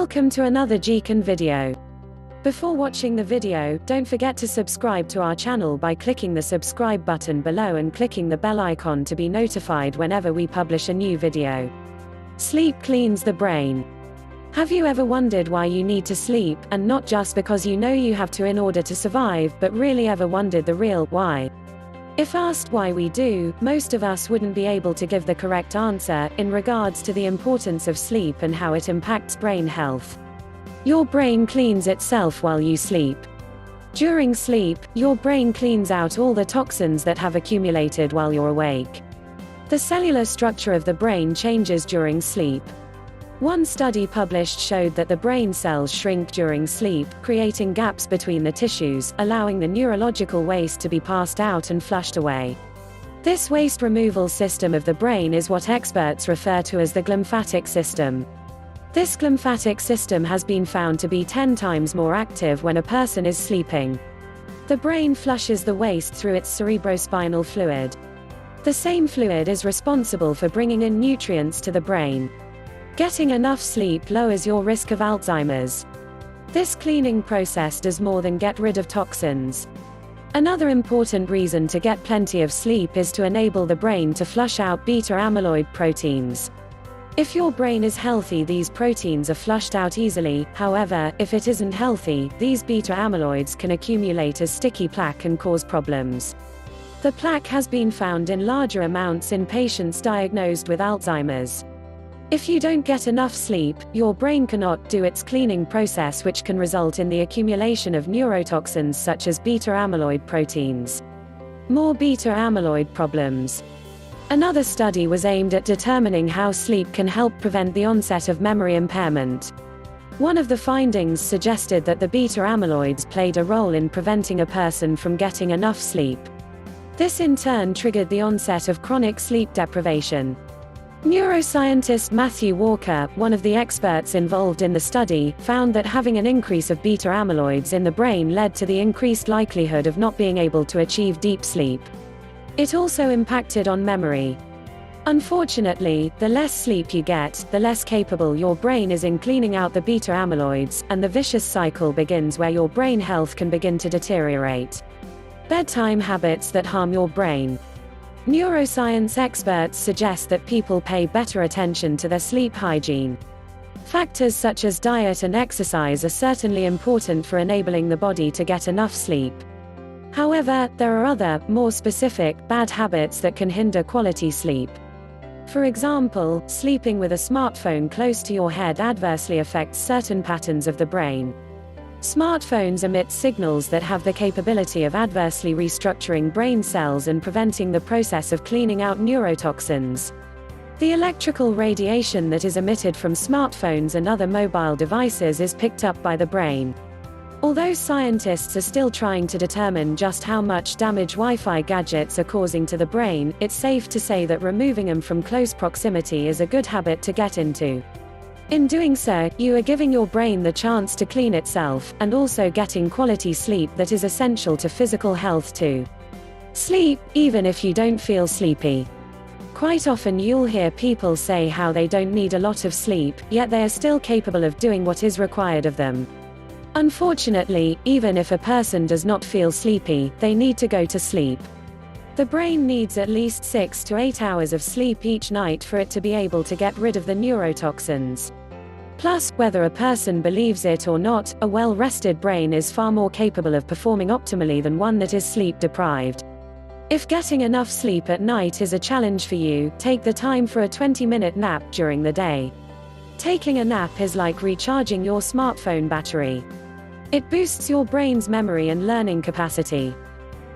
Welcome to another GCAN video. Before watching the video, don't forget to subscribe to our channel by clicking the subscribe button below and clicking the bell icon to be notified whenever we publish a new video. Sleep cleans the brain. Have you ever wondered why you need to sleep, and not just because you know you have to in order to survive, but really ever wondered the real why? If asked why we do, most of us wouldn't be able to give the correct answer in regards to the importance of sleep and how it impacts brain health. Your brain cleans itself while you sleep. During sleep, your brain cleans out all the toxins that have accumulated while you're awake. The cellular structure of the brain changes during sleep. One study published showed that the brain cells shrink during sleep, creating gaps between the tissues, allowing the neurological waste to be passed out and flushed away. This waste removal system of the brain is what experts refer to as the glymphatic system. This glymphatic system has been found to be 10 times more active when a person is sleeping. The brain flushes the waste through its cerebrospinal fluid. The same fluid is responsible for bringing in nutrients to the brain. Getting enough sleep lowers your risk of Alzheimer's. This cleaning process does more than get rid of toxins. Another important reason to get plenty of sleep is to enable the brain to flush out beta-amyloid proteins. If your brain is healthy, these proteins are flushed out easily. However, if it isn't healthy, these beta-amyloids can accumulate as sticky plaque and cause problems. The plaque has been found in larger amounts in patients diagnosed with Alzheimer's. If you don't get enough sleep, your brain cannot do its cleaning process, which can result in the accumulation of neurotoxins such as beta-amyloid proteins. More beta-amyloid problems. Another study was aimed at determining how sleep can help prevent the onset of memory impairment. One of the findings suggested that the beta-amyloids played a role in preventing a person from getting enough sleep. This in turn triggered the onset of chronic sleep deprivation. Neuroscientist Matthew Walker, one of the experts involved in the study, found that having an increase of beta-amyloids in the brain led to the increased likelihood of not being able to achieve deep sleep. It also impacted on memory. Unfortunately, the less sleep you get, the less capable your brain is in cleaning out the beta-amyloids, and the vicious cycle begins where your brain health can begin to deteriorate. Bedtime habits that harm your brain. Neuroscience experts suggest that people pay better attention to their sleep hygiene. Factors such as diet and exercise are certainly important for enabling the body to get enough sleep. However, there are other, more specific, bad habits that can hinder quality sleep. For example, sleeping with a smartphone close to your head adversely affects certain patterns of the brain. Smartphones emit signals that have the capability of adversely restructuring brain cells and preventing the process of cleaning out neurotoxins. The electrical radiation that is emitted from smartphones and other mobile devices is picked up by the brain. Although scientists are still trying to determine just how much damage Wi-Fi gadgets are causing to the brain, it's safe to say that removing them from close proximity is a good habit to get into. In doing so, you are giving your brain the chance to clean itself, and also getting quality sleep that is essential to physical health too. Sleep, even if you don't feel sleepy. Quite often you'll hear people say how they don't need a lot of sleep, yet they are still capable of doing what is required of them. Unfortunately, even if a person does not feel sleepy, they need to go to sleep. The brain needs at least 6 to 8 hours of sleep each night for it to be able to get rid of the neurotoxins. Plus, whether a person believes it or not, a well-rested brain is far more capable of performing optimally than one that is sleep-deprived. If getting enough sleep at night is a challenge for you, take the time for a 20-minute nap during the day. Taking a nap is like recharging your smartphone battery. It boosts your brain's memory and learning capacity.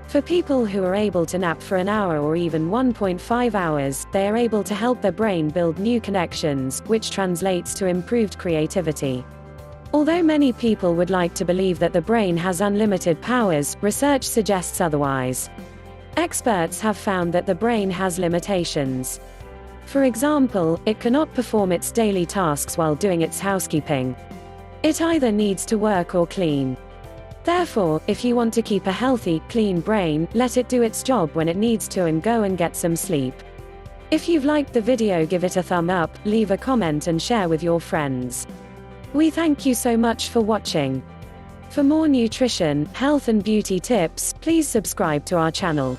For people who are able to nap for an hour or even 1.5 hours, they are able to help their brain build new connections, which translates to improved creativity. Although many people would like to believe that the brain has unlimited powers, research suggests otherwise. Experts have found that the brain has limitations. For example, it cannot perform its daily tasks while doing its housekeeping. It either needs to work or clean. Therefore, if you want to keep a healthy, clean brain, let it do its job when it needs to and go and get some sleep. If you've liked the video, give it a thumb up, leave a comment and share with your friends. We thank you so much for watching. For more nutrition, health and beauty tips, please subscribe to our channel.